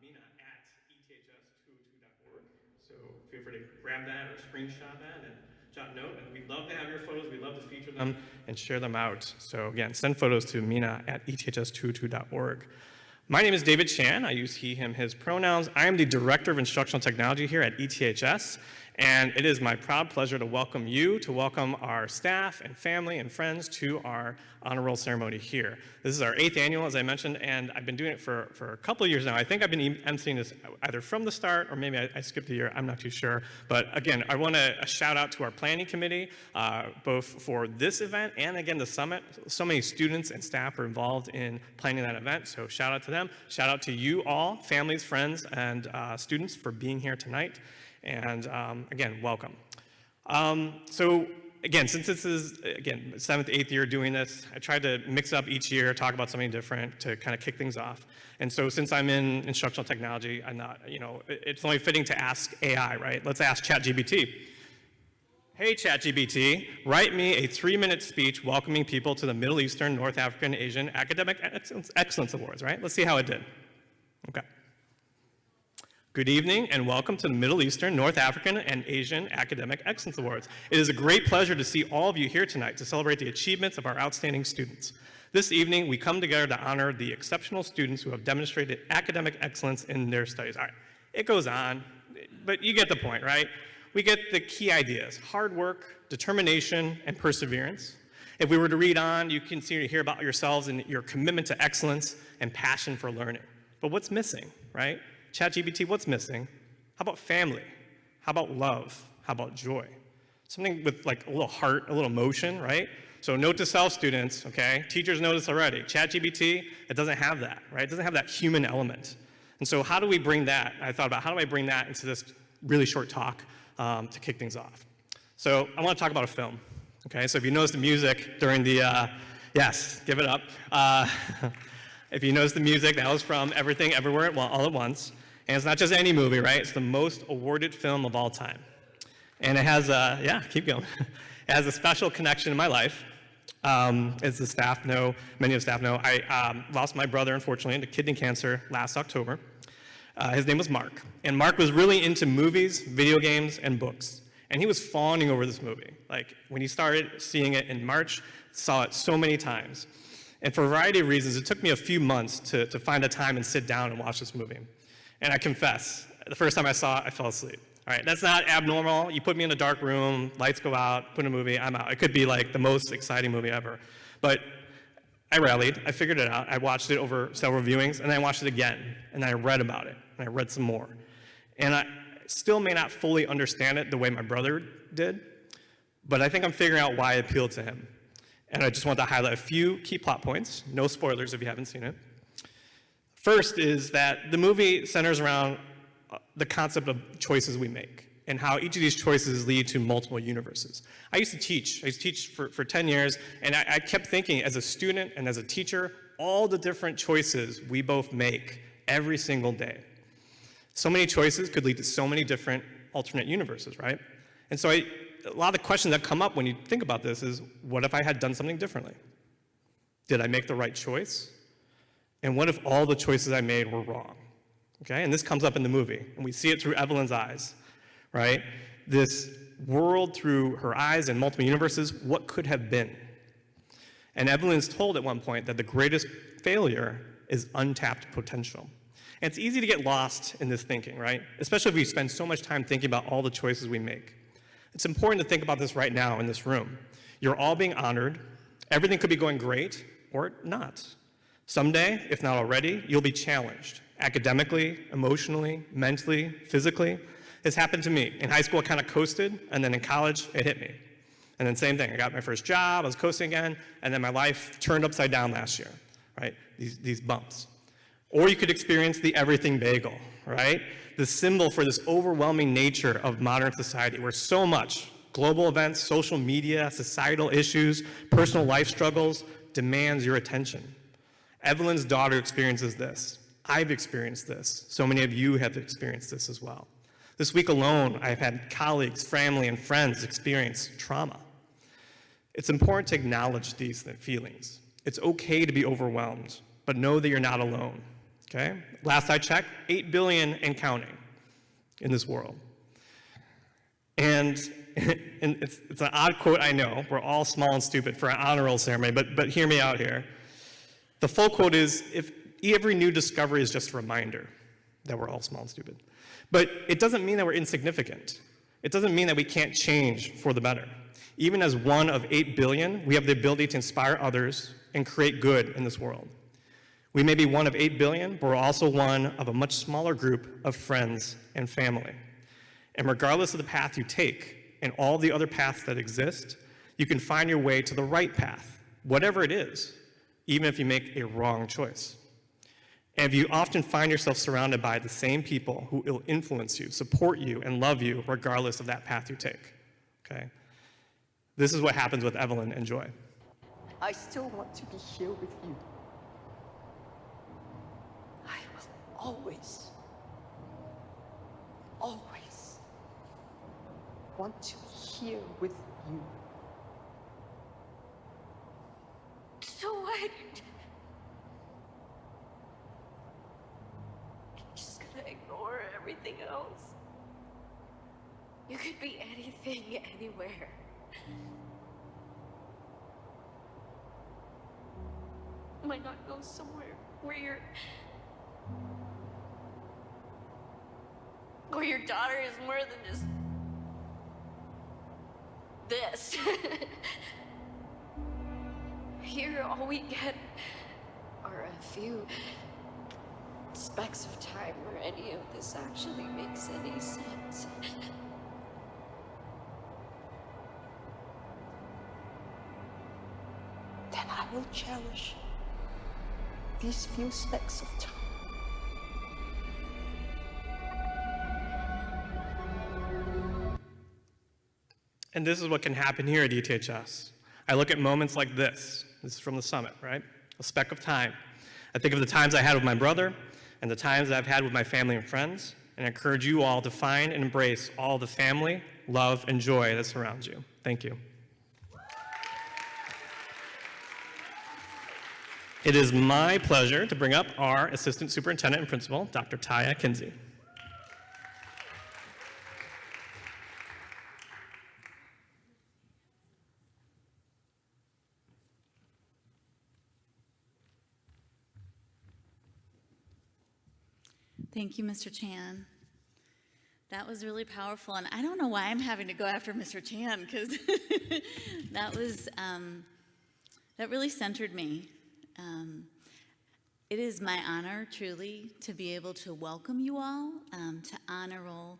MEENA at eths202.org. So feel free to grab that or screenshot that and jot a note. And we'd love to have your photos. We'd love to feature them and share them out. So again, send photos to MEENA at eths202.org. My name is David Chan. I use he, him, his pronouns. I am the Director of Instructional Technology here at ETHS, and it is my proud pleasure to welcome you, to welcome our staff and family and friends to our honor roll ceremony here. This is our 8th annual, as I mentioned, and I've been doing it for a couple of years now. I think I've been emceeing this either from the start or maybe I skipped a year. I'm not too sure. But again, I want to shout out to our planning committee, both for this event and again the summit. So many students and staff are involved in planning that event, so shout out to them. Shout out to you all, families, friends, and students for being here tonight. And again, welcome. So again, since this is, again, 7th, 8th year doing this, I tried to mix up each year, talk about something different to kind of kick things off. And so since I'm in instructional technology, I'm not, it's only fitting to ask AI, right? Let's ask ChatGPT. Hey, ChatGPT, write me a 3-minute speech welcoming people to the Middle Eastern, North African, Asian Academic Excellence Awards, right? Let's see how it did. Okay. Good evening and welcome to the Middle Eastern, North African, and Asian Academic Excellence Awards. It is a great pleasure to see all of you here tonight to celebrate the achievements of our outstanding students. This evening, we come together to honor the exceptional students who have demonstrated academic excellence in their studies. All right, it goes on, but you get the point, right? We get the key ideas: hard work, determination, and perseverance. If we were to read on, you can see or hear about yourselves and your commitment to excellence and passion for learning. But what's missing, right? ChatGPT, what's missing? How about family? How about love? How about joy? Something with like a little heart, a little emotion, right? So note to self, students, okay? Teachers know this already. ChatGPT, it doesn't have that, right? It doesn't have that human element. And so how do we bring that? I thought about how do I bring that into this really short talk to kick things off. So I want to talk about a film, okay? So if you notice the music during the, yes, give it up. If you notice the music, that was from Everything Everywhere All at Once. And it's not just any movie, right? It's the most awarded film of all time. And it has a, yeah, keep going. It has a special connection in my life. As the staff know, many of the staff know, I lost my brother, unfortunately, to kidney cancer last October. His name was Mark. And Mark was really into movies, video games, and books. And he was fawning over this movie. Like, when he started seeing it in March, saw it so many times. And for a variety of reasons, it took me a few months to find a time and sit down and watch this movie. And I confess, the first time I saw it, I fell asleep. All right, that's not abnormal. You put me in a dark room, lights go out, put in a movie, I'm out. It could be like the most exciting movie ever. But I rallied, I figured it out. I watched it over several viewings, and then I watched it again, and I read about it, and I read some more. And I still may not fully understand it the way my brother did, but I think I'm figuring out why it appealed to him. And I just want to highlight a few key plot points. No spoilers if you haven't seen it. First is that the movie centers around the concept of choices we make and how each of these choices lead to multiple universes. I used to teach for 10 years, and I kept thinking as a student and as a teacher, all the different choices we both make every single day. So many choices could lead to so many different alternate universes, right? And so a lot of the questions that come up when you think about this is, what if I had done something differently? Did I make the right choice? And what if all the choices I made were wrong? Okay, and this comes up in the movie, and we see it through Evelyn's eyes, right? This world through her eyes and multiple universes, what could have been? And Evelyn's told at one point that the greatest failure is untapped potential. And it's easy to get lost in this thinking, right? Especially if we spend so much time thinking about all the choices we make. It's important to think about this right now in this room. You're all being honored. Everything could be going great or not. Someday, if not already, you'll be challenged academically, emotionally, mentally, physically. It's happened to me. In high school, I kind of coasted, and then in college, it hit me. And then same thing. I got my first job, I was coasting again, and then my life turned upside down last year, right? These bumps. Or you could experience the everything bagel, right? The symbol for this overwhelming nature of modern society where so much global events, social media, societal issues, personal life struggles demands your attention. Evelyn's daughter experiences this. I've experienced this. So many of you have experienced this as well. This week alone, I've had colleagues, family, and friends experience trauma. It's important to acknowledge these feelings. It's okay to be overwhelmed, but know that you're not alone. okay? Last I checked, 8 billion and counting in this world. And it's an odd quote, I know. We're all small and stupid for an honor roll ceremony, but hear me out here. The full quote is, if every new discovery is just a reminder that we're all small and stupid. But it doesn't mean that we're insignificant. It doesn't mean that we can't change for the better. Even as one of 8 billion, we have the ability to inspire others and create good in this world. We may be one of 8 billion, but we're also one of a much smaller group of friends and family. And regardless of the path you take and all the other paths that exist, you can find your way to the right path, whatever it is, even if you make a wrong choice. And if you often find yourself surrounded by the same people who will influence you, support you, and love you regardless of that path you take, okay? This is what happens with Evelyn and Joy. I still want to be here with you. I will always want to be here with you. So what? I'm just gonna ignore everything else. You could be anything, anywhere. Why not go somewhere where your daughter is more than just this. Here, all we get are a few specks of time where any of this actually makes any sense. Then I will cherish these few specks of time. And this is what can happen here at ETHS. I look at moments like this. This is from the summit, right? A speck of time. I think of the times I had with my brother and the times I've had with my family and friends, and I encourage you all to find and embrace all the family, love, and joy that surrounds you. Thank you. It is my pleasure to bring up our Assistant Superintendent and Principal, Dr. Taya Kinsey. Thank you, Mr. Chan. That was really powerful, and I don't know why I'm having to go after Mr. Chan, because that really centered me. It is my honor, truly, to be able to welcome you all to Honor Roll,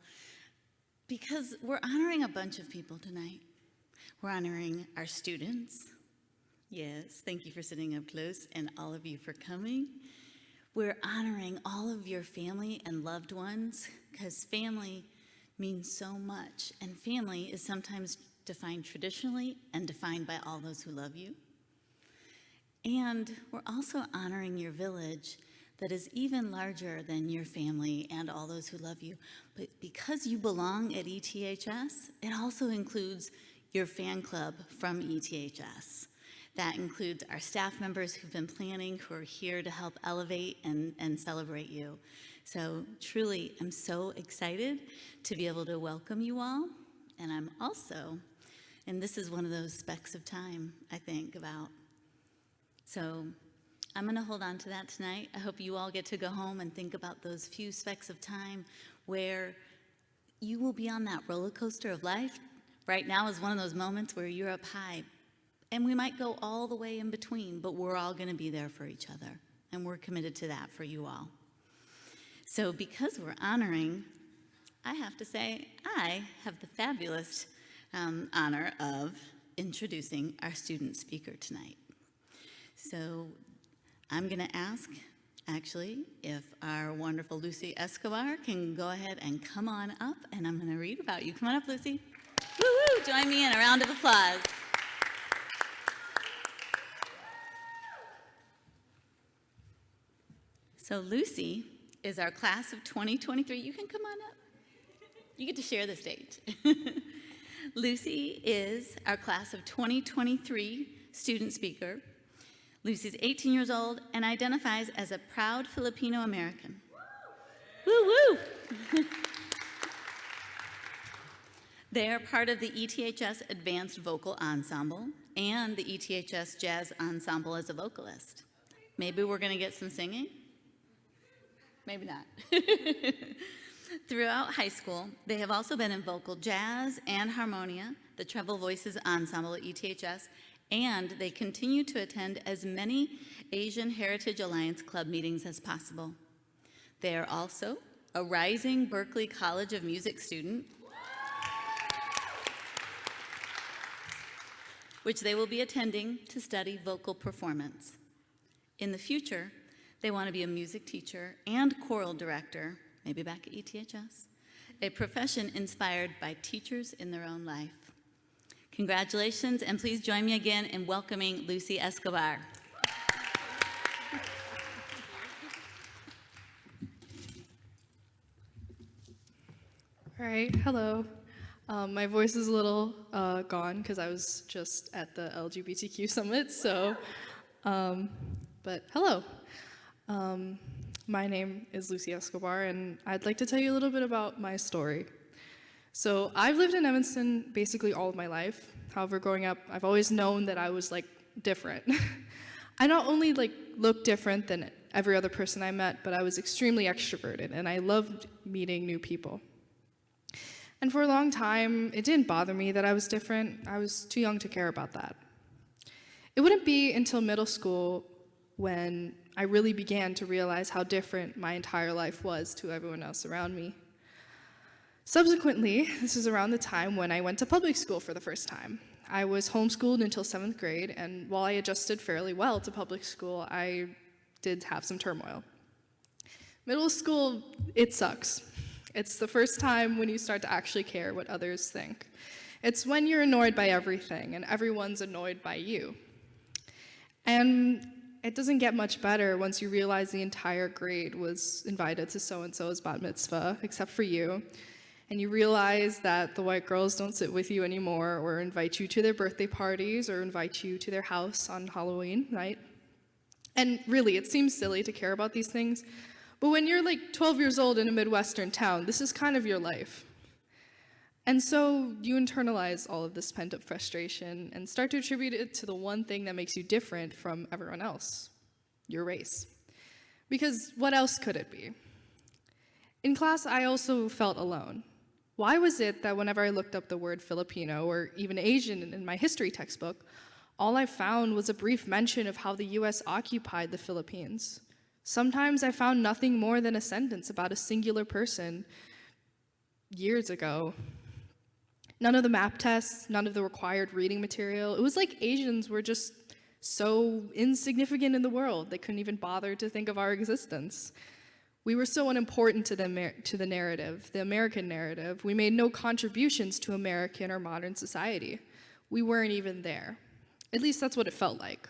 because we're honoring a bunch of people tonight. We're honoring our students. Yes, thank you for sitting up close, and all of you for coming. We're honoring all of your family and loved ones, because family means so much, and family is sometimes defined traditionally and defined by all those who love you. And we're also honoring your village that is even larger than your family and all those who love you. But because you belong at ETHS, it also includes your fan club from ETHS. That includes our staff members who've been planning, who are here to help elevate and celebrate you. So truly, I'm so excited to be able to welcome you all. And I'm also, and this is one of those specks of time I think about. So I'm gonna hold on to that tonight. I hope you all get to go home and think about those few specks of time where you will be on that roller coaster of life. Right now is one of those moments where you're up high, and we might go all the way in between, but we're all gonna be there for each other, and we're committed to that for you all. So because we're honoring, I have to say, I have the fabulous honor of introducing our student speaker tonight. So I'm gonna ask, actually, if our wonderful Lucy Escobar can go ahead and come on up, and I'm gonna read about you. Come on up, Lucy. Woo-woo, join me in a round of applause. So Lucy is our class of 2023. You can come on up. You get to share the stage. Lucy is our class of 2023 student speaker. Lucy's 18 years old and identifies as a proud Filipino American. Woo woo! They are part of the ETHS Advanced Vocal Ensemble and the ETHS Jazz Ensemble as a vocalist. Maybe we're going to get some singing? Maybe not. Throughout high school, they have also been in vocal jazz and harmonia, the treble voices ensemble at ETHS, and they continue to attend as many Asian Heritage Alliance Club meetings as possible. They are also a rising Berklee College of Music student, which they will be attending to study vocal performance. In the future, they want to be a music teacher and choral director, maybe back at ETHS, a profession inspired by teachers in their own life. Congratulations, and please join me again in welcoming Lucy Escobar. All right, hello. My voice is a little gone because I was just at the LGBTQ summit, so, but hello. My name is Lucy Escobar, and I'd like to tell you a little bit about my story. So I've lived in Evanston basically all of my life. However, growing up, I've always known that I was different. I not only looked different than every other person I met, but I was extremely extroverted, and I loved meeting new people. And for a long time, it didn't bother me that I was different. I was too young to care about that. It wouldn't be until middle school when I really began to realize how different my entire life was to everyone else around me. Subsequently, this is around the time when I went to public school for the first time. I was homeschooled until 7th grade, and while I adjusted fairly well to public school, I did have some turmoil. Middle school, it sucks. It's the first time when you start to actually care what others think. It's when you're annoyed by everything, and everyone's annoyed by you. And it doesn't get much better once you realize the entire grade was invited to so-and-so's bat mitzvah, except for you. And you realize that the white girls don't sit with you anymore, or invite you to their birthday parties, or invite you to their house on Halloween night. And really, it seems silly to care about these things, but when you're 12 years old in a Midwestern town, this is kind of your life. And so you internalize all of this pent-up frustration and start to attribute it to the one thing that makes you different from everyone else, your race. Because what else could it be? In class, I also felt alone. Why was it that whenever I looked up the word Filipino or even Asian in my history textbook, all I found was a brief mention of how the US occupied the Philippines? Sometimes I found nothing more than a sentence about a singular person years ago. None of the map tests, none of the required reading material. It was like Asians were just so insignificant in the world, they couldn't even bother to think of our existence. We were so unimportant to the narrative, the American narrative. We made no contributions to American or modern society. We weren't even there. At least that's what it felt like.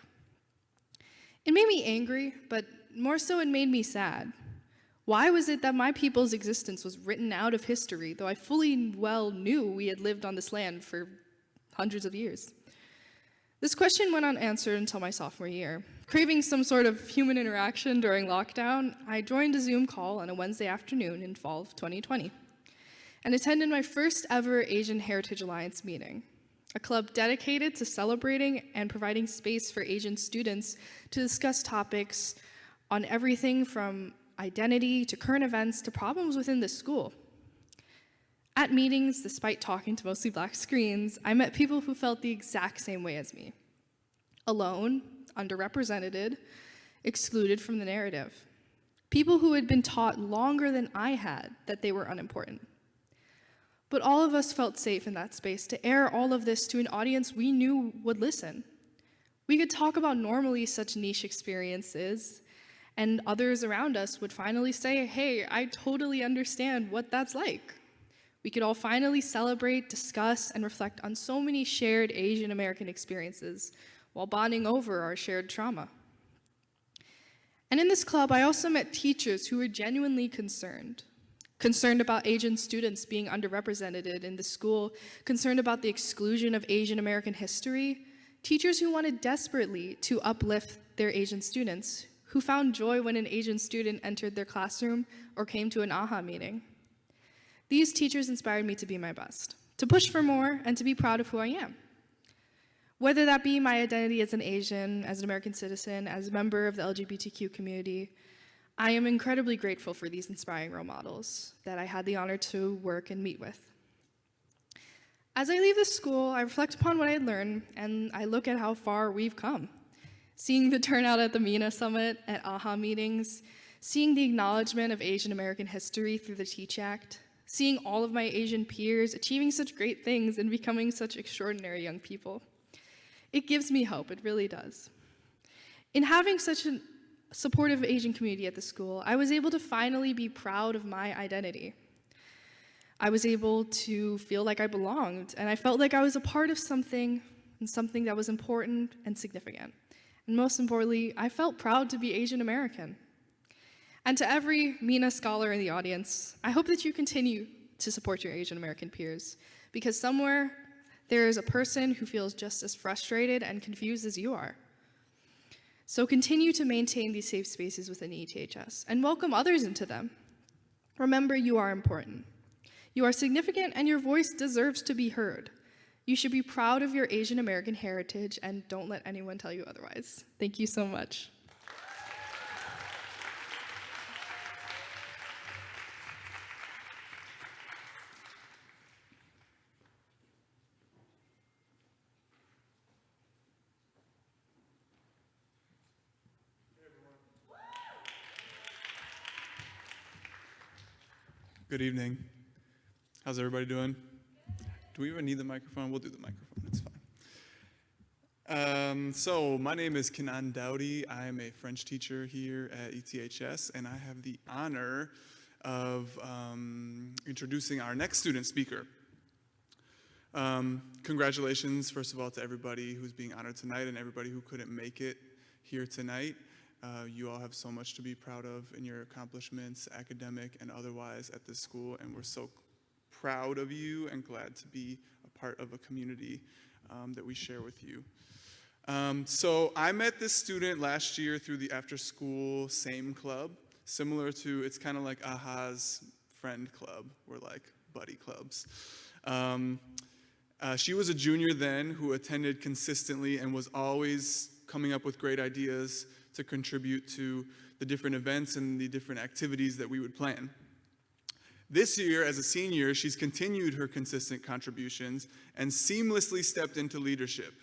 It made me angry, but more so it made me sad. Why was it that my people's existence was written out of history, though I fully well knew we had lived on this land for hundreds of years? This question went unanswered until my sophomore year. Craving some sort of human interaction during lockdown, I joined a Zoom call on a Wednesday afternoon in fall of 2020 and attended my first ever Asian Heritage Alliance meeting, a club dedicated to celebrating and providing space for Asian students to discuss topics on everything from identity to current events to problems within the school. At meetings, despite talking to mostly black screens, I met people who felt the exact same way as me. Alone, underrepresented, excluded from the narrative. People who had been taught longer than I had that they were unimportant. But all of us felt safe in that space to air all of this to an audience we knew would listen. We could talk about normally such niche experiences, and others around us would finally say, hey, I totally understand what that's like. We could all finally celebrate, discuss, and reflect on so many shared Asian American experiences while bonding over our shared trauma. And in this club, I also met teachers who were genuinely concerned about Asian students being underrepresented in the school, concerned about the exclusion of Asian American history, teachers who wanted desperately to uplift their Asian students, who found joy when an Asian student entered their classroom or came to an AHA meeting. These teachers inspired me to be my best, to push for more, and to be proud of who I am. Whether that be my identity as an Asian, as an American citizen, as a member of the LGBTQ community, I am incredibly grateful for these inspiring role models that I had the honor to work and meet with. As I leave this school, I reflect upon what I had learned, and I look at how far we've come. Seeing the turnout at the MEENA Summit, at AHA meetings, seeing the acknowledgement of Asian American history through the Teach Act, seeing all of my Asian peers achieving such great things and becoming such extraordinary young people. It gives me hope, it really does. In having such a supportive Asian community at the school, I was able to finally be proud of my identity. I was able to feel like I belonged, and I felt like I was a part of something, and something that was important and significant. And most importantly, I felt proud to be Asian American. And to every MEENA scholar in the audience, I hope that you continue to support your Asian American peers, because somewhere there is a person who feels just as frustrated and confused as you are. So continue to maintain these safe spaces within ETHS and welcome others into them. Remember, you are important. You are significant and your voice deserves to be heard. You should be proud of your Asian American heritage and don't let anyone tell you otherwise. Thank you so much. Good evening. How's everybody doing? Do we even need the microphone? We'll do the microphone, it's fine. So my name is Kenan Dowdy. I am a French teacher here at ETHS, and I have the honor of introducing our next student speaker. Congratulations, first of all, to everybody who's being honored tonight and everybody who couldn't make it here tonight. You all have so much to be proud of in your accomplishments, academic and otherwise, at this school, and we're so proud of you and glad to be a part of a community that we share with you. So I met this student last year through the after-school SAME club, similar to, it's kind of like AHA's friend club. We're like buddy clubs. She was a junior then who attended consistently and was always coming up with great ideas to contribute to the different events and the different activities that we would plan. This year, as a senior, she's continued her consistent contributions and seamlessly stepped into leadership.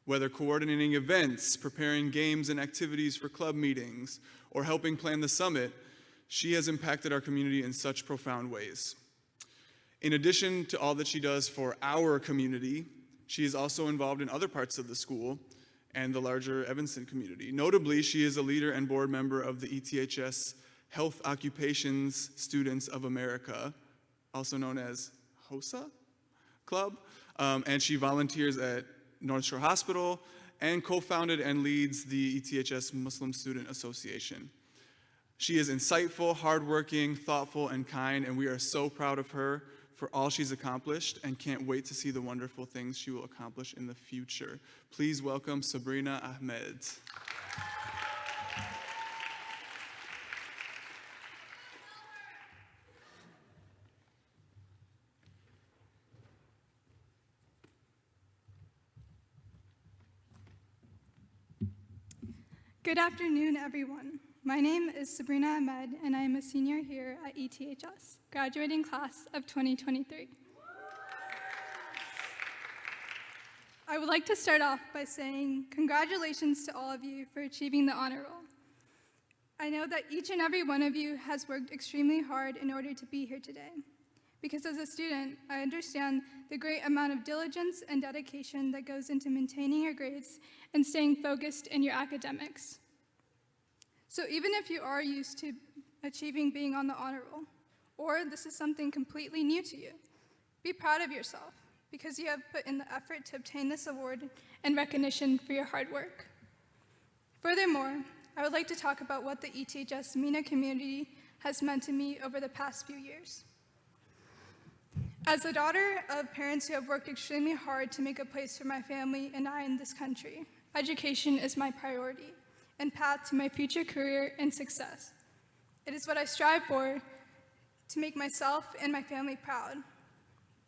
Whether coordinating events, preparing games and activities for club meetings, or helping plan the summit, she has impacted our community in such profound ways. In addition to all that she does for our community, she is also involved in other parts of the school and the larger Evanston community. Notably, she is a leader and board member of the ETHS Health Occupations Students of America, also known as HOSA Club, and she volunteers at North Shore Hospital and co-founded and leads the ETHS Muslim Student Association. She is insightful, hardworking, thoughtful, and kind, and we are so proud of her for all she's accomplished and can't wait to see the wonderful things she will accomplish in the future. Please welcome Sabrina Ahmed. Good afternoon, everyone. My name is Sabrina Ahmed, and I am a senior here at ETHS, graduating class of 2023. I would like to start off by saying congratulations to all of you for achieving the honor roll. I know that each and every one of you has worked extremely hard in order to be here today, because as a student, I understand the great amount of diligence and dedication that goes into maintaining your grades and staying focused in your academics. So even if you are used to achieving being on the honor roll, or this is something completely new to you, be proud of yourself, because you have put in the effort to obtain this award and recognition for your hard work. Furthermore, I would like to talk about what the ETHS MEENA community has meant to me over the past few years. As the daughter of parents who have worked extremely hard to make a place for my family and I in this country, education is my priority, and path to my future career and success. It is what I strive for to make myself and my family proud.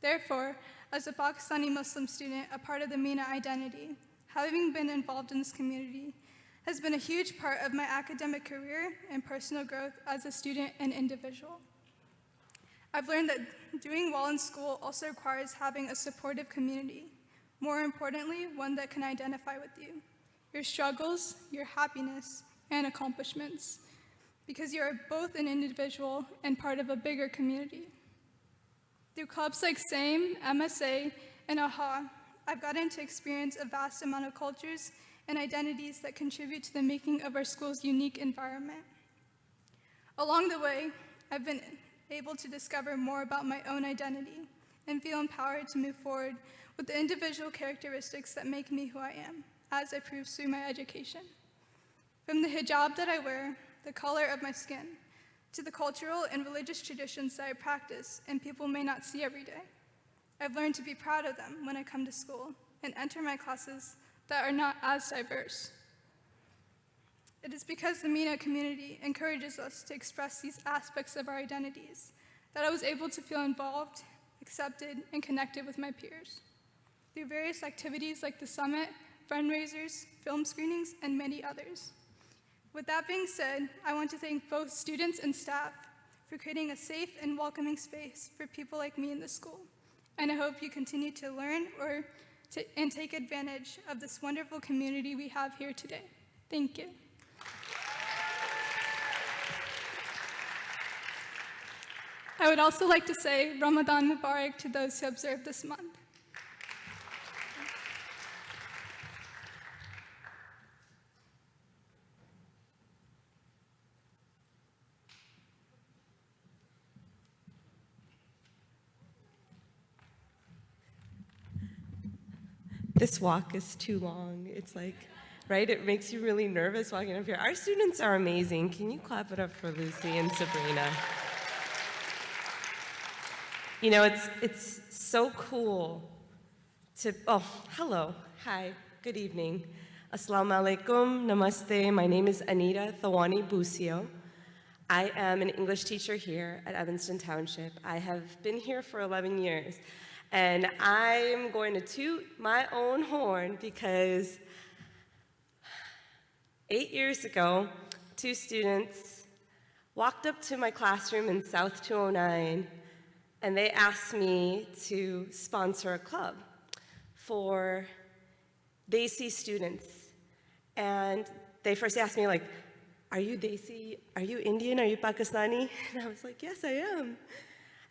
Therefore, as a Pakistani Muslim student, a part of the MEENA identity, having been involved in this community has been a huge part of my academic career and personal growth as a student and individual. I've learned that doing well in school also requires having a supportive community. More importantly, one that can identify with you, your struggles, your happiness, and accomplishments, because you are both an individual and part of a bigger community. Through clubs like SAME, MSA, and AHA, I've gotten to experience a vast amount of cultures and identities that contribute to the making of our school's unique environment. Along the way, I've been able to discover more about my own identity and feel empowered to move forward with the individual characteristics that make me who I am, as I prove through my education. From the hijab that I wear, the color of my skin, to the cultural and religious traditions that I practice and people may not see every day. I've learned to be proud of them when I come to school and enter my classes that are not as diverse. It is because the MEENA community encourages us to express these aspects of our identities that I was able to feel involved, accepted, and connected with my peers. Through various activities like the summit, fundraisers, film screenings, and many others. With that being said, I want to thank both students and staff for creating a safe and welcoming space for people like me in the school. And I hope you continue to learn and take advantage of this wonderful community we have here today. Thank you. I would also like to say Ramadan Mubarak to those who observe this month. This walk is too long. It's like, right? It makes you really nervous walking up here. Our students are amazing. Can you clap it up for Lucy and Sabrina? You know, it's so cool to, oh, hello, hi, good evening. Assalamu alaikum, namaste. My name is Anita Thawani Busio. I am an English teacher here at Evanston Township. I have been here for 11 years. And I'm going to toot my own horn because 8 years ago, 2 students walked up to my classroom in South 209 and they asked me to sponsor a club for Desi students. And they first asked me, like, are you Desi? Are you Indian? Are you Pakistani? And I was like, yes, I am.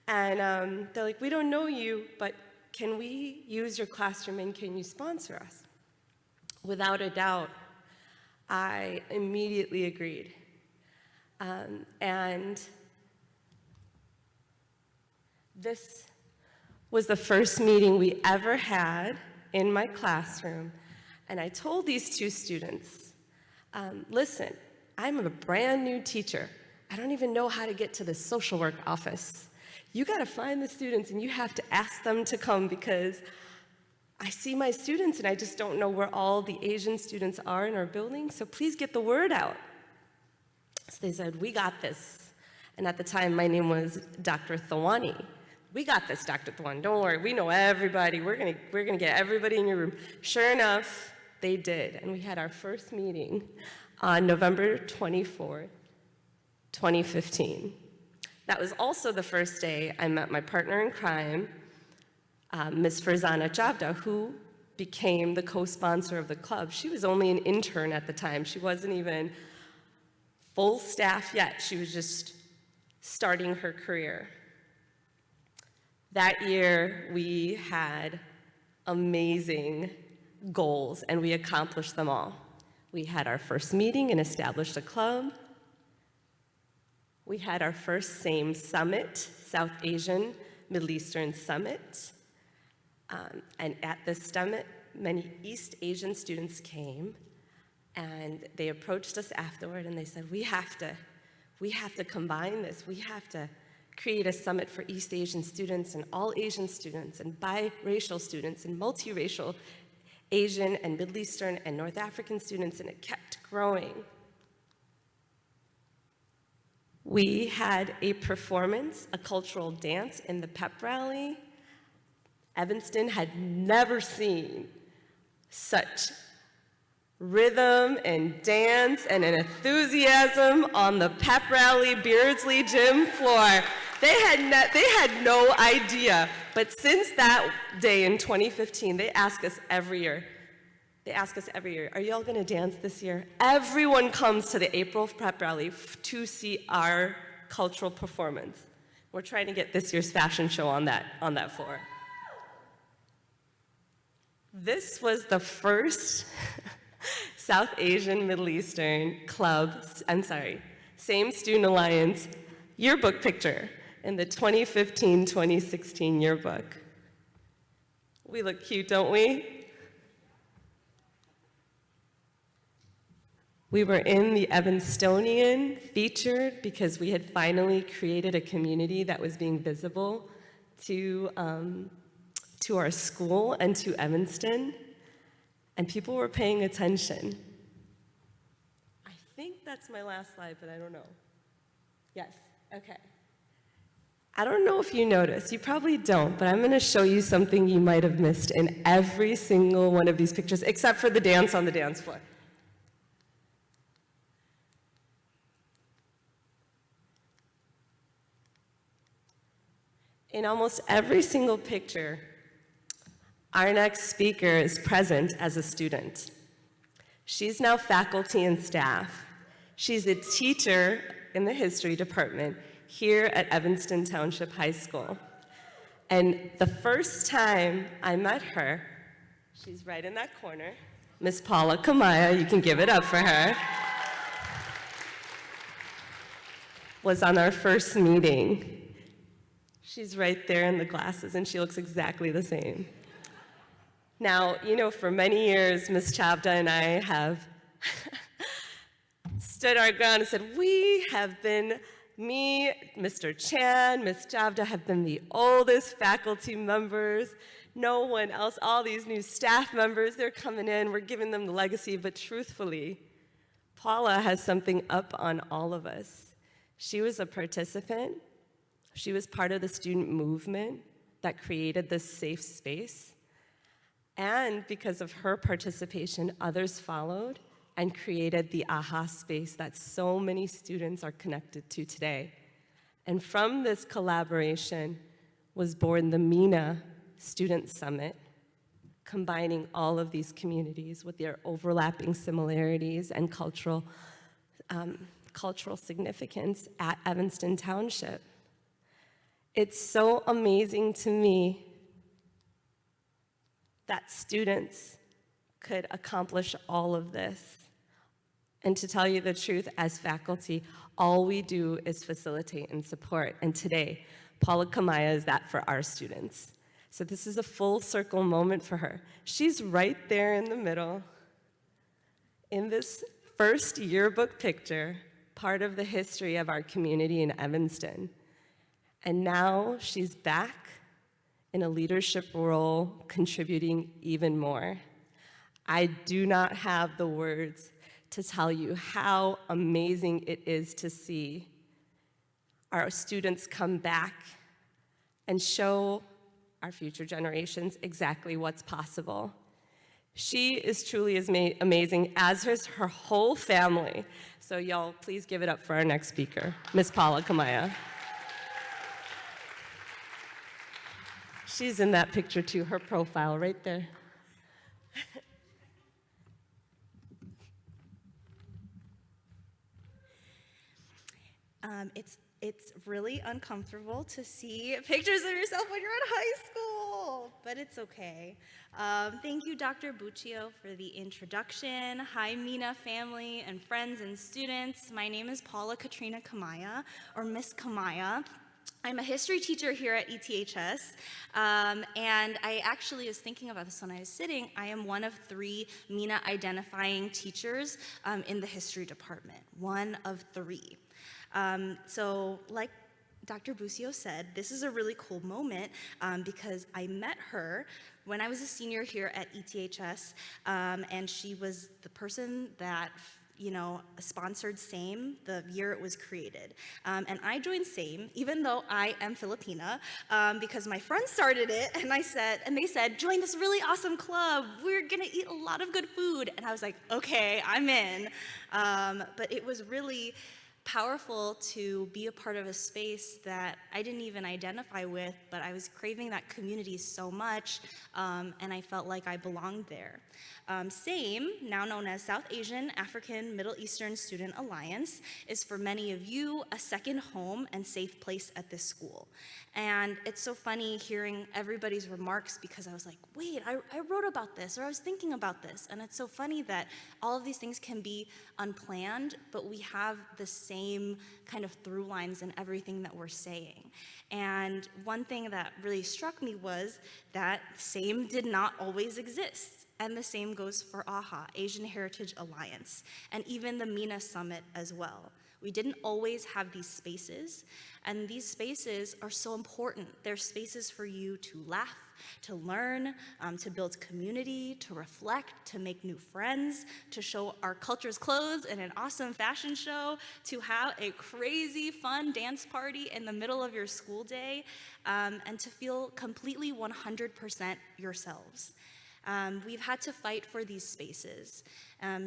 And they're like, we don't know you, but can we use your classroom and can you sponsor us? Without a doubt, I immediately agreed. And this was the first meeting we ever had in my classroom. And I told these 2 students, listen, I'm a brand new teacher. I don't even know how to get to the social work office. You gotta find the students and you have to ask them to come because I see my students and I just don't know where all the Asian students are in our building, so please get the word out. So they said, we got this. And at the time, my name was Dr. Thawani. We got this, Dr. Thawani, don't worry, we know everybody, we're gonna get everybody in your room. Sure enough, they did, and we had our first meeting on November 24th, 2015. That was also the first day I met my partner in crime, Ms. Farzana Javda, who became the co-sponsor of the club. She was only an intern at the time. She wasn't even full staff yet. She was just starting her career. That year, we had amazing goals, and we accomplished them all. We had our first meeting and established a club. We had our first SAME summit, South Asian Middle Eastern Summit. And at this summit, many East Asian students came, and they approached us afterward, and they said, we have to combine this. We have to create a summit for East Asian students and all Asian students and biracial students and multiracial Asian and Middle Eastern and North African students, and it kept growing. We had a performance, a cultural dance in the pep rally. Evanston had never seen such rhythm and dance and an enthusiasm on the pep rally Beardsley gym floor. They had no idea. But since that day in 2015, they ask us every year, are y'all gonna dance this year? Everyone comes to the April pep rally to see our cultural performance. We're trying to get this year's fashion show on that floor. This was the first South Asian Middle Eastern club, same Student Alliance yearbook picture in the 2015-2016 yearbook. We look cute, don't we? We were in the Evanstonian featured because we had finally created a community that was being visible to our school and to Evanston, and people were paying attention. I think that's my last slide, but I don't know. Yes, okay. I don't know if you noticed, you probably don't, but I'm gonna show you something you might have missed in every single one of these pictures, except for the dance on the dance floor. In almost every single picture, our next speaker is present as a student. She's now faculty and staff. She's a teacher in the history department here at Evanston Township High School. And the first time I met her, she's right in that corner, Miss Paula Kamaya, you can give it up for her, was on our first meeting. She's right there in the glasses, and she looks exactly the same. Now, you know, for many years, Ms. Chavda and I have stood our ground and said, we have been, me, Mr. Chan, Ms. Chavda have been the oldest faculty members. No one else, all these new staff members, they're coming in, we're giving them the legacy, but truthfully, Paula has something up on all of us. She was a participant. She was part of the student movement that created this safe space. And because of her participation, others followed and created the AHA space that so many students are connected to today. And from this collaboration was born the MEENA Student Summit, combining all of these communities with their overlapping similarities and cultural significance at Evanston Township. It's so amazing to me that students could accomplish all of this. And to tell you the truth, as faculty, all we do is facilitate and support. And today, Paula Kamaya is that for our students. So this is a full circle moment for her. She's right there in the middle, in this first yearbook picture, part of the history of our community in Evanston. And now she's back in a leadership role, contributing even more. I do not have the words to tell you how amazing it is to see our students come back and show our future generations exactly what's possible. She is truly as amazing, as is her whole family. So y'all, please give it up for our next speaker, Ms. Paula Kamaya. She's in that picture too, her profile right there. It's really uncomfortable to see pictures of yourself when you're in high school, but it's okay. Thank you, Dr. Buccio, for the introduction. Hi, MEENA family and friends and students. My name is Paula Katrina Kamaya, or Miss Kamaya. I'm a history teacher here at ETHS, and I actually was thinking about this when I was sitting. I am one of 3 MEENA identifying teachers in the history department, one of 3. So like Dr. Buccio said, this is a really cool moment because I met her when I was a senior here at ETHS, and she was the person that sponsored SAME the year it was created. And I joined SAME, even though I am Filipina, because my friends started it, and they said, join this really awesome club. We're gonna eat a lot of good food. And I was like, okay, I'm in. But it was really powerful to be a part of a space that I didn't even identify with, but I was craving that community so much, and I felt like I belonged there. SAME, now known as South Asian African Middle Eastern Student Alliance, is for many of you a second home and safe place at this school. And it's so funny hearing everybody's remarks, because I was like, wait, I wrote about this, or I was thinking about this. And it's so funny that all of these things can be unplanned, but we have the same kind of through lines in everything that we're saying. And one thing that really struck me was that SAME did not always exist. And the same goes for AHA, Asian Heritage Alliance, and even the MEENA Summit as well. We didn't always have these spaces, and these spaces are so important. They're spaces for you to laugh, to learn, to build community, to reflect, to make new friends, to show our culture's clothes in an awesome fashion show, to have a crazy fun dance party in the middle of your school day, and to feel completely 100% yourselves. We've had to fight for these spaces,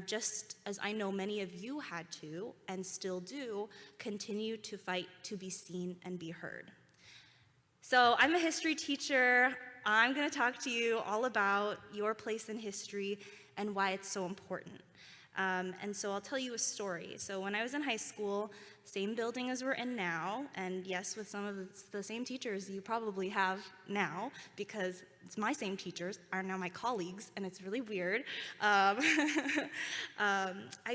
just as I know many of you had to, and still do, continue to fight to be seen and be heard. So I'm a history teacher. I'm going to talk to you all about your place in history and why it's so important. And so I'll tell you a story. So when I was in high school, same building as we're in now, and yes, with some of the same teachers you probably have now, because my same teachers are now my colleagues, and it's really weird. I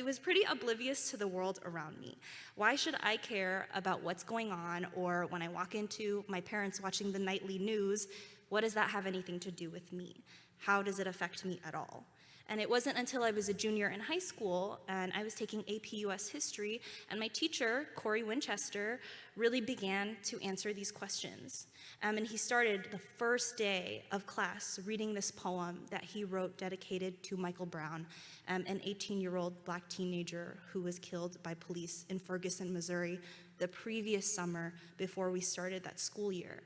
was pretty oblivious to the world around me. Why should I care about what's going on, or when I walk into my parents watching the nightly news, what does that have anything to do with me? How does it affect me at all? And it wasn't until I was a junior in high school and I was taking AP US History, and my teacher, Corey Winchester, really began to answer these questions. And he started the first day of class reading this poem that he wrote dedicated to Michael Brown, an 18-year-old black teenager who was killed by police in Ferguson, Missouri, the previous summer before we started that school year.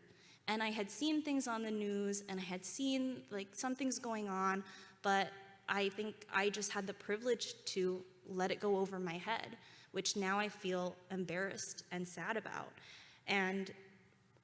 And I had seen things on the news, and I had seen some things going on, but I think I just had the privilege to let it go over my head, which now I feel embarrassed and sad about. And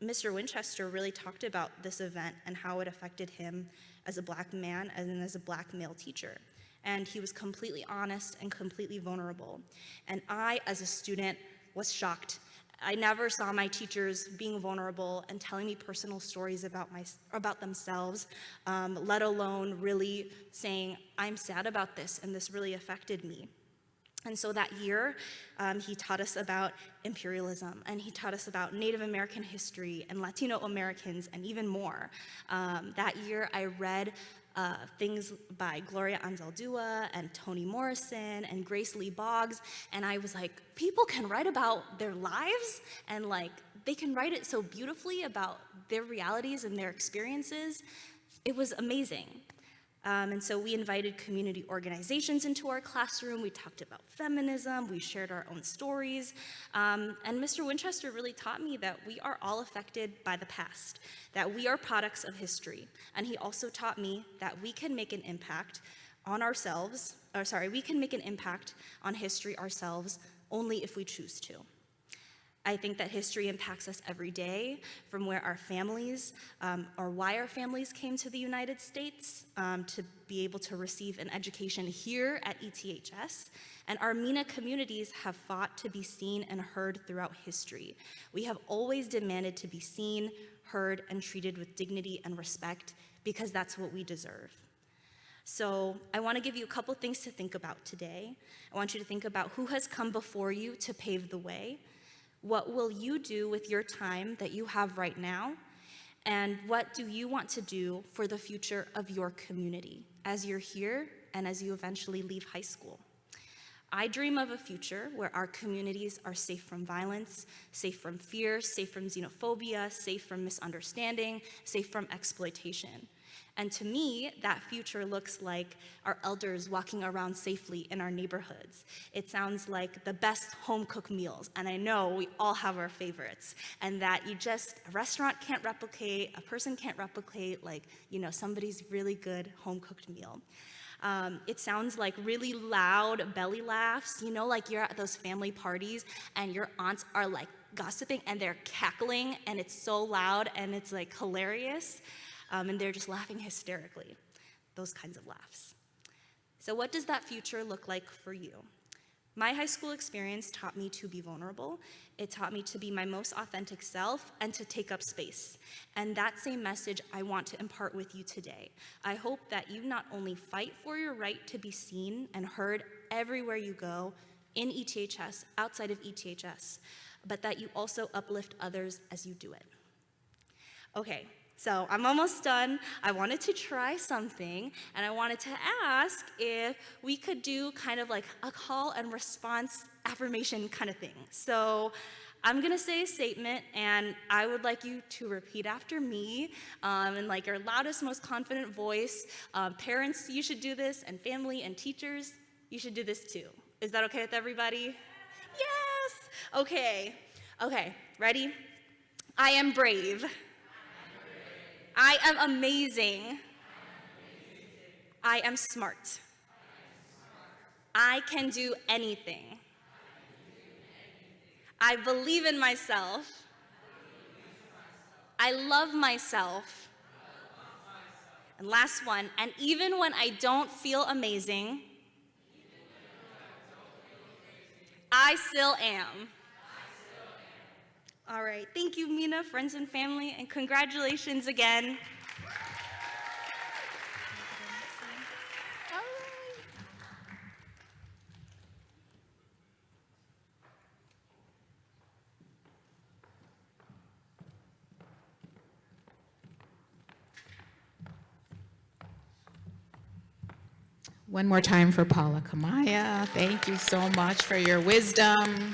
Mr. Winchester really talked about this event and how it affected him as a black man and as a black male teacher. And he was completely honest and completely vulnerable. And I, as a student, was shocked. I never saw my teachers being vulnerable and telling me personal stories about themselves, let alone really saying, I'm sad about this and this really affected me. And so that year, he taught us about imperialism, and he taught us about Native American history and Latino Americans and even more. That year, I read things by Gloria Anzaldúa and Toni Morrison and Grace Lee Boggs, and I was like, people can write about their lives, and they can write it so beautifully about their realities and their experiences. It was amazing. And so we invited community organizations into our classroom. We talked about feminism. We shared our own stories. And Mr. Winchester really taught me that we are all affected by the past, that we are products of history. And he also taught me that we can make an impact on ourselves, we can make an impact on history ourselves only if we choose to. I think that history impacts us every day, from where our families, or why our families came to the United States, to be able to receive an education here at ETHS. And our MEENA communities have fought to be seen and heard throughout history. We have always demanded to be seen, heard, and treated with dignity and respect, because that's what we deserve. So I want to give you a couple things to think about today. I want you to think about who has come before you to pave the way. What will you do with your time that you have right now? And what do you want to do for the future of your community as you're here and as you eventually leave high school? I dream of a future where our communities are safe from violence, safe from fear, safe from xenophobia, safe from misunderstanding, safe from exploitation. And to me, that future looks like our elders walking around safely in our neighborhoods. It sounds like the best home-cooked meals, and I know we all have our favorites, and that a restaurant can't replicate, a person can't replicate, like, somebody's really good home-cooked meal. It sounds like really loud belly laughs, like you're at those family parties and your aunts are like gossiping and they're cackling and it's so loud and it's like hilarious. And they're just laughing hysterically, those kinds of laughs. So what does that future look like for you? My high school experience taught me to be vulnerable. It taught me to be my most authentic self and to take up space. And that same message I want to impart with you today. I hope that you not only fight for your right to be seen and heard everywhere you go, in ETHS, outside of ETHS, but that you also uplift others as you do it. Okay. So I'm almost done. I wanted to try something, and I wanted to ask if we could do kind of like a call and response affirmation kind of thing. So I'm gonna say a statement, and I would like you to repeat after me in like your loudest, most confident voice. Parents, you should do this, and family and teachers, you should do this too. Is that okay with everybody? Yes! Okay, ready? I am brave. I am amazing. I am smart. I can do anything. I believe in myself. I love myself. And last one, and even when I don't feel amazing, I still am. All right, thank you, MEENA, friends and family, and congratulations again. One more time for Paula Kamaya. Thank you so much for your wisdom.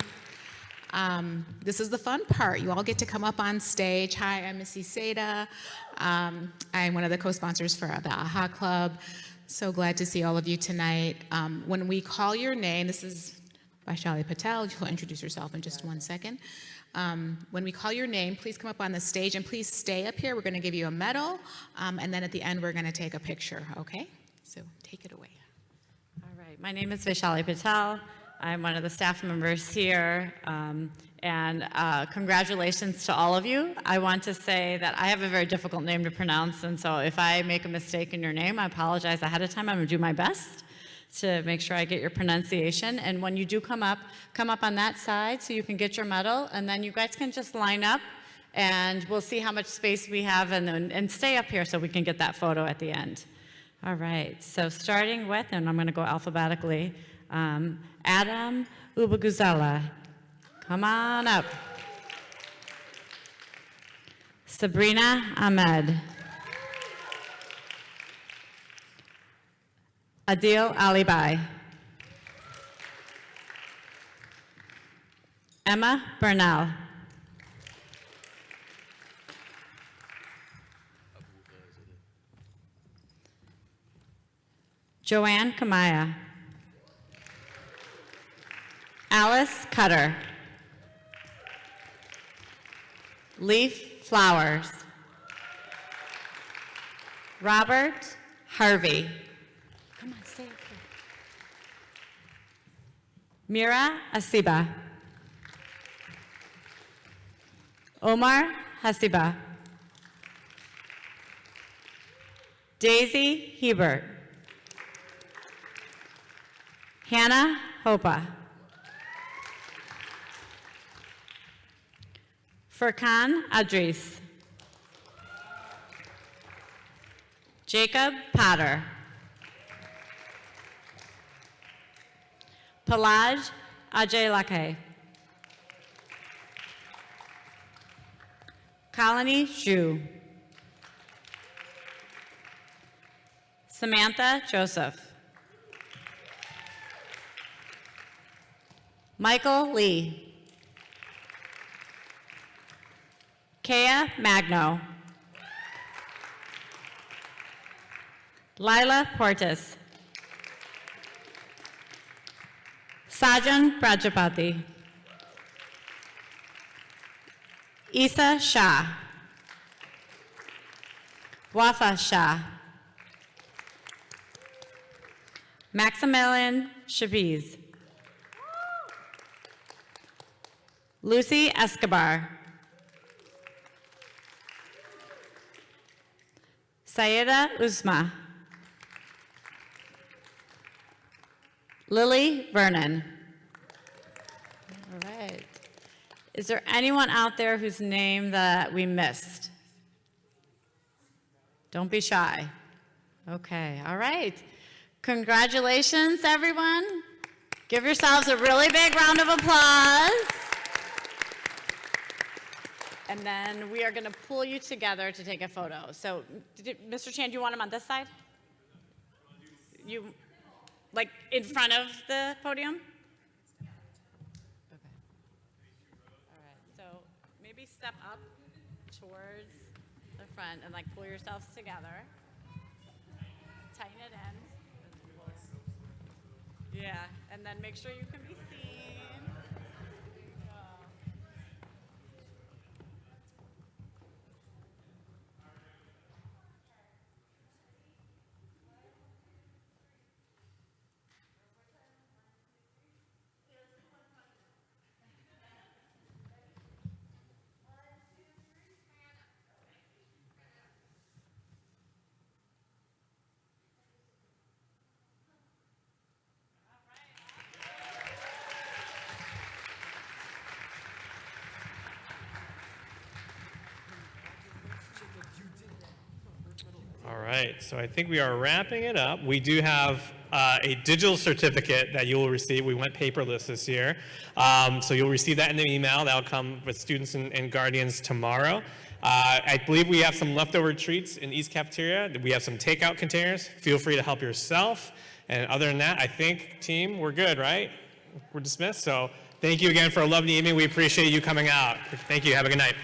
This is the fun part. You all get to come up on stage. Hi, I'm Missy Seda. I'm one of the co-sponsors for the AHA Club. So glad to see all of you tonight. When we call your name, this is Vaishali Patel. You'll introduce yourself in just 1 second. When we call your name, please come up on the stage and please stay up here. We're going to give you a medal. And then at the end, we're going to take a picture, okay? So take it away. All right. My name is Vaishali Patel. I'm one of the staff members here, and congratulations to all of you. I want to say that I have a very difficult name to pronounce, and so if I make a mistake in your name, I apologize ahead of time. I'm going to do my best to make sure I get your pronunciation. And when you do come up on that side so you can get your medal, and then you guys can just line up, and we'll see how much space we have, and stay up here so we can get that photo at the end. All right, so starting with, and I'm going to go alphabetically, Adam Ubaguzala, come on up. Sabrina Ahmed. Adil Alibai. Emma Bernal. Joanne Kamaya. Alice Cutter. Leaf Flowers. Robert Harvey. Come on, stay up here. Mira Asiba. Omar Hasiba. Daisy Hebert. Hannah Hopa. Furkan Adris. Jacob Potter. Palaj Ajaylake. Colony Zhu. Samantha Joseph. Michael Lee. Kea Magno. Lila Portis. Sajan Prajapati. Isa Shah. Wafa Shah. Maximilian Shabiz. Lucy Escobar. Sayeda Uzma. Lily Vernon. All right. Is there anyone out there whose name that we missed? Don't be shy. Okay, all right. Congratulations, everyone. Give yourselves a really big round of applause. And then we are going to pull you together to take a photo. So, Mr. Chan, do you want him on this side? You, like in front of the podium? Okay. All right, so maybe step up towards the front and like pull yourselves together. Tighten it in. Yeah, and then make sure you can be seen. All right, so I think we are wrapping it up. We do have a digital certificate that you will receive. We went paperless this year. So you'll receive that in the email. That'll come with students and guardians tomorrow. I believe we have some leftover treats in East Cafeteria. We have some takeout containers. Feel free to help yourself. And other than that, I think, team, we're good, right? We're dismissed. So thank you again for a lovely evening. We appreciate you coming out. Thank you. Have a good night.